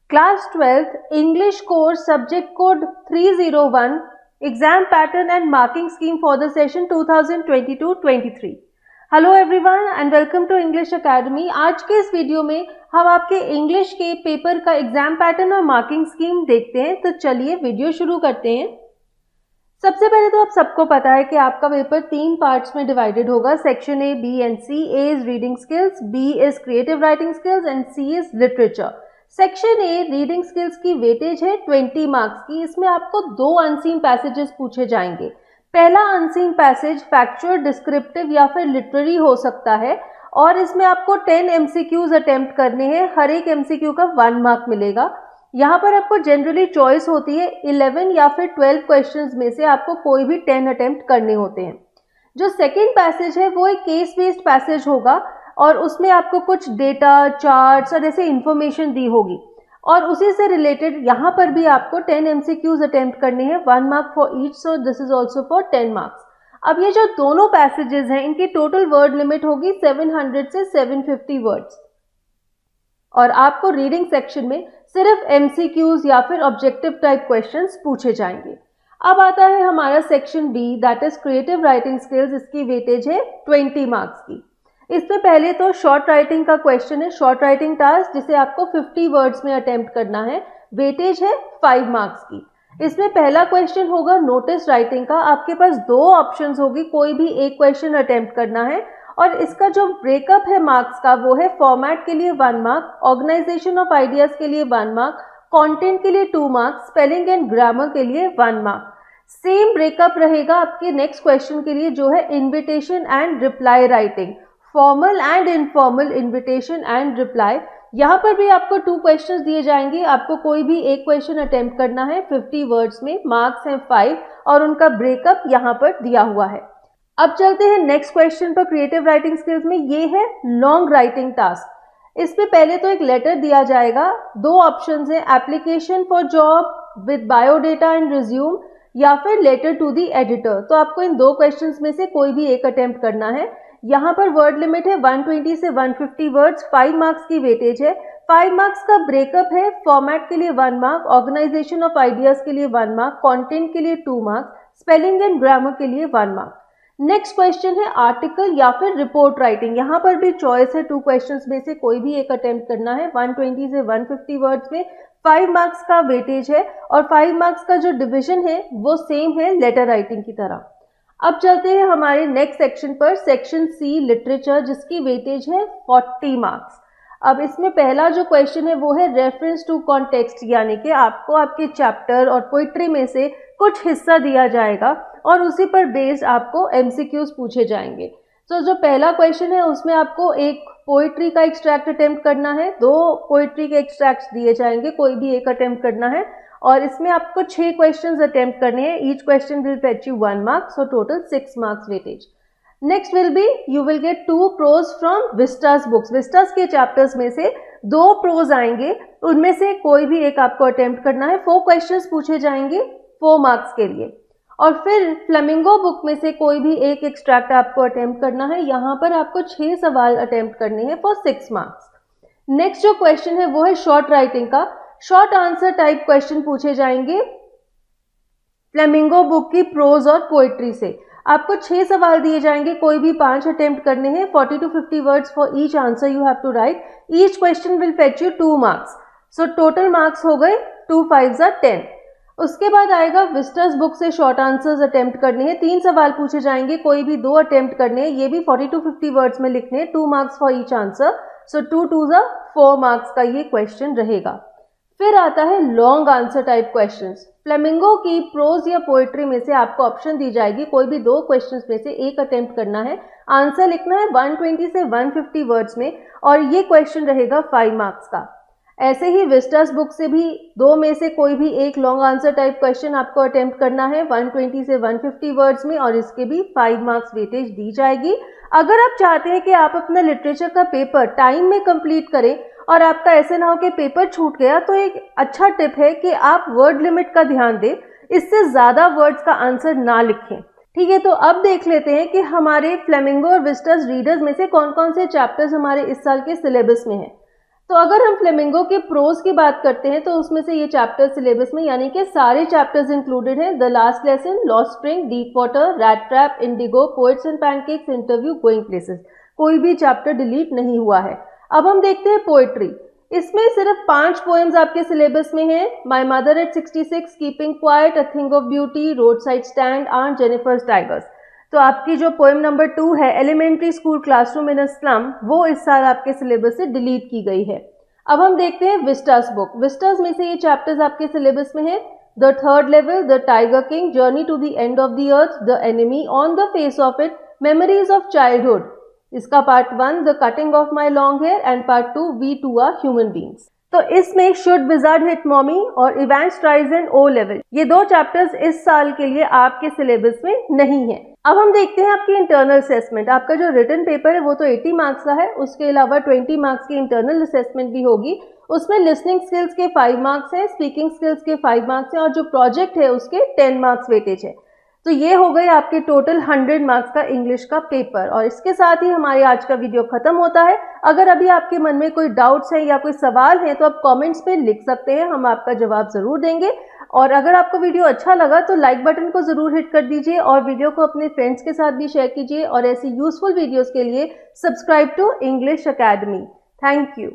Class 12th English course subject code 301 exam pattern and marking scheme for the session 2022-23। Hello everyone and welcome to English Academy. आज के इस video में हम आपके English के paper का एग्जाम पैटर्न और मार्किंग स्कीम देखते हैं। तो चलिए वीडियो शुरू करते हैं। सबसे पहले तो आप सबको पता है कि आपका पेपर 3 पार्ट्स में डिवाइडेड होगा, section A, B and C. A is reading skills, B is creative writing skills and C is literature. Section A reading skills की वेटेज है 20 मार्क्स की। इसमें आपको 2 अनसीन पैसेजेस पूछे जाएंगे। पहला अनसीन पैसेज फैक्चुअल, डिस्क्रिप्टिव या फिर लिटरेरी हो सकता है और इसमें आपको 10 एमसीक्यूज अटेम्प्ट करने हैं। हर एक एमसीक्यू का 1 मार्क मिलेगा। यहाँ पर आपको जनरली चॉइस होती है 11 या फिर 12 क्वेश्चंस में से आपको कोई भी 10 अटेम्प्ट करने होते हैं। जो सेकेंड पैसेज है वो एक केस बेस्ड पैसेज होगा और उसमें आपको कुछ डेटा, चार्ट्स और ऐसे इंफॉर्मेशन दी होगी और उसी से रिलेटेड यहाँ पर भी आपको 10 एमसीक्यूज अटेम्प्ट करने हैं, 1 mark for each, so this is also for 10 marks. अब ये जो दोनों पैसेजेस हैं इनकी टोटल वर्ड लिमिट होगी 700 से 750 वर्ड्स और आपको रीडिंग सेक्शन में सिर्फ एमसीक्यूज या फिर ऑब्जेक्टिव टाइप क्वेश्चंस पूछे जाएंगे। अब आता है हमारा section B, that is creative writing skills. इसकी वेटेज है 20 मार्क्स की। इसमें पहले तो शॉर्ट राइटिंग का क्वेश्चन है, शॉर्ट राइटिंग टास्क, जिसे आपको 50 वर्ड्स में अटेम्प्ट करना है। वेटेज है 5 मार्क्स की। इसमें पहला क्वेश्चन होगा नोटिस राइटिंग का। आपके पास 2 ऑप्शंस होगी, कोई भी एक क्वेश्चन अटेम्प्ट करना है और इसका जो ब्रेकअप है मार्क्स का वो है फॉर्मेट के लिए 1 मार्क, ऑर्गेनाइजेशन ऑफ आइडियाज के लिए 1 मार्क, कंटेंट के लिए 2 मार्क्स, स्पेलिंग एंड ग्रामर के लिए 1 मार्क। सेम ब्रेकअप रहेगा आपके नेक्स्ट क्वेश्चन के लिए जो है invitation and reply writing, formal and informal invitation and reply. यहाँ पर भी आपको 2 क्वेश्चंस दिए जाएंगे, आपको कोई भी एक क्वेश्चन अटेम्प्ट करना है 50 वर्ड्स में, मार्क्स हैं 5 और उनका ब्रेकअप यहाँ पर दिया हुआ है। अब चलते हैं नेक्स्ट क्वेश्चन पर क्रिएटिव राइटिंग स्किल्स में। ये है लॉन्ग राइटिंग टास्क। इसमें पहले तो एक लेटर दिया जाएगा, 2 ऑप्शंस हैं, application for job with biodata and resume या फिर लेटर टू द एडिटर। तो आपको इन 2 क्वेश्चंस में से कोई भी एक अटेम्प्ट करना है। यहाँ पर वर्ड लिमिट है 120 से 150 वर्ड्स, 5 मार्क्स की वेटेज है। 5 मार्क्स का ब्रेकअप है, फॉर्मेट के लिए 1 मार्क, ऑर्गेनाइजेशन ऑफ आइडियाज के लिए 1 मार्क, कंटेंट के लिए 2 मार्क्स, स्पेलिंग एंड ग्रामर के लिए 1 मार्क। नेक्स्ट क्वेश्चन है आर्टिकल या फिर रिपोर्ट राइटिंग। यहाँ पर भी चॉइस है, 2 क्वेश्चंस में से कोई भी एक अटेम्प्ट करना है। 120 से 150 वर्ड्स में 5 मार्क्स का वेटेज है और 5 मार्क्स का जो डिवीजन है वो सेम है लेटर राइटिंग की तरह। अब चलते हैं हमारे नेक्स्ट सेक्शन पर, सेक्शन सी लिटरेचर, जिसकी वेटेज है 40 मार्क्स। अब इसमें पहला जो क्वेश्चन है वो है रेफरेंस टू कॉन्टेक्स्ट, यानी कि आपको आपके चैप्टर और पोइट्री में से कुछ हिस्सा दिया जाएगा और उसी पर बेस्ड आपको एमसीक्यूज पूछे जाएंगे। तो जो पहला क्वेश्चन है उसमें आपको एक पोइट्री का एक्सट्रैक्ट अटेम्प्ट करना है, 2 पोइट्री के एक्सट्रैक्ट्स दिए जाएंगे, कोई भी एक अटेम्प्ट करना है और इसमें आपको 6 क्वेश्चंस अटेम्प्ट करने हैं। Each question will fetch you 1 mark, so total 6 marks weightage. Next will be you will get 2 prose from Vistas books. Vistas के चैप्टर्स में से 2 प्रोज आएंगे, उनमें से कोई भी एक आपको अटेम्प्ट करना है। 4 क्वेश्चंस पूछे जाएंगे 4 मार्क्स के लिए और फिर फ्लेमिंगो बुक में से कोई भी एक एक्सट्रैक्ट आपको अटेम्प्ट करना है। यहाँ पर आपको 6 सवाल अटेम्प्ट करने हैं फॉर 6 मार्क्स। नेक्स्ट जो क्वेश्चन है वो है शॉर्ट राइटिंग का। शॉर्ट आंसर टाइप क्वेश्चन पूछे जाएंगे फ्लेमिंगो बुक की प्रोज और पोइट्री से। आपको 6 सवाल दिए जाएंगे, कोई भी 5 अटेम्प्ट करने हैं। 40 to 50 words for each answer you have to write. Each question will fetch you 2 marks, so total marks हो गए 2 5 10। उसके बाद आएगा विस्टास बुक से शॉर्ट आंसर्स अटेम्प्ट करने हैं। 3 सवाल पूछे जाएंगे, कोई भी 2 अटेम्प्ट करने हैं, ये भी 40 to 50 वर्ड्स में लिखने हैं, 2 marks for each answer, so 2 2 4 marks का ये क्वेश्चन रहेगा। फिर आता है long answer type questions. Flamingo की प्रोज या पोएट्री में से आपको ऑप्शन दी जाएगी, कोई भी 2 क्वेश्चंस में से एक अटेम्प्ट करना है, आंसर लिखना है 120 से 150 वर्ड्स में और ये क्वेश्चन रहेगा 5 मार्क्स का। ऐसे ही विस्टास बुक से भी 2 में से कोई भी एक लॉन्ग आंसर टाइप क्वेश्चन आपको अटेम्प्ट करना है 120 से 150 वर्ड्स में और इसके भी 5 मार्क्स वेटेज दी जाएगी। अगर आप चाहते हैं कि आप अपना लिटरेचर का पेपर टाइम में कंप्लीट करें और आपका ऐसे ना हो कि पेपर छूट गया, तो एक अच्छा टिप है कि आप वर्ड लिमिट का ध्यान दें, इससे ज़्यादा वर्ड्स का आंसर ना लिखें। ठीक है, तो अब देख लेते हैं कि हमारे फ्लेमिंगो और विस्टास रीडर्स में से कौन कौन से चैप्टर्स हमारे इस साल के सिलेबस में हैं। तो अगर हम फ्लेमिंगो के प्रोज की बात करते हैं तो उसमें से ये चैप्टर सिलेबस में यानी कि सारे चैप्टर्स इंक्लूडेड हैं। The last lesson, lost spring, deep water, rat trap, Indigo, poets and pancakes, interview, going places, कोई भी चैप्टर डिलीट नहीं हुआ है। अब हम देखते हैं पोएट्री। इसमें सिर्फ 5 पोएम्स आपके सिलेबस में हैं। My mother at 66, keeping quiet, a thing of beauty, roadside stand, aunt Jennifer's tigers. तो आपकी जो पोएम नंबर 2 है, elementary school classroom in a slum, वो इस साल आपके सिलेबस से डिलीट की गई है। अब हम देखते हैं विस्टास बुक। विस्टास में से ये चैप्टर्स आपके सिलेबस में है। The third level, the tiger king, journey to the end of the earth, the enemy, on the face of it, memories of childhood. इसका part 1, the cutting of my long hair, and part 2, we too are human beings. तो इसमें should wizard hit mommy और event स्ट्राइजन ओ level, ये 2 chapters इस साल के लिए आपके सिलेबस में नहीं है। अब हम देखते हैं आपकी इंटरनल असेसमेंट। आपका जो रिटन पेपर है वो तो 80 मार्क्स का है, उसके अलावा 20 मार्क्स की इंटरनल असेसमेंट भी होगी। उसमें लिसनिंग स्किल्स के 5 मार्क्स हैं, स्पीकिंग स्किल्स के 5 मार्क्स हैं और जो प्रोजेक्ट है उसके 10 मार्क्स वेटेज है। तो ये हो गए आपके टोटल 100 मार्क्स का इंग्लिश का पेपर। और इसके साथ ही हमारे आज का वीडियो खत्म होता है। अगर अभी आपके मन में कोई डाउट्स है या कोई सवाल है तो आप कमेंट्स में लिख सकते हैं, हम आपका जवाब जरूर देंगे। और अगर आपको वीडियो अच्छा लगा तो लाइक बटन को जरूर हिट कर दीजिए और वीडियो को अपने फ्रेंड्स के साथ भी शेयर कीजिए। और ऐसी यूजफुल वीडियोस के लिए subscribe to English Academy. Thank you.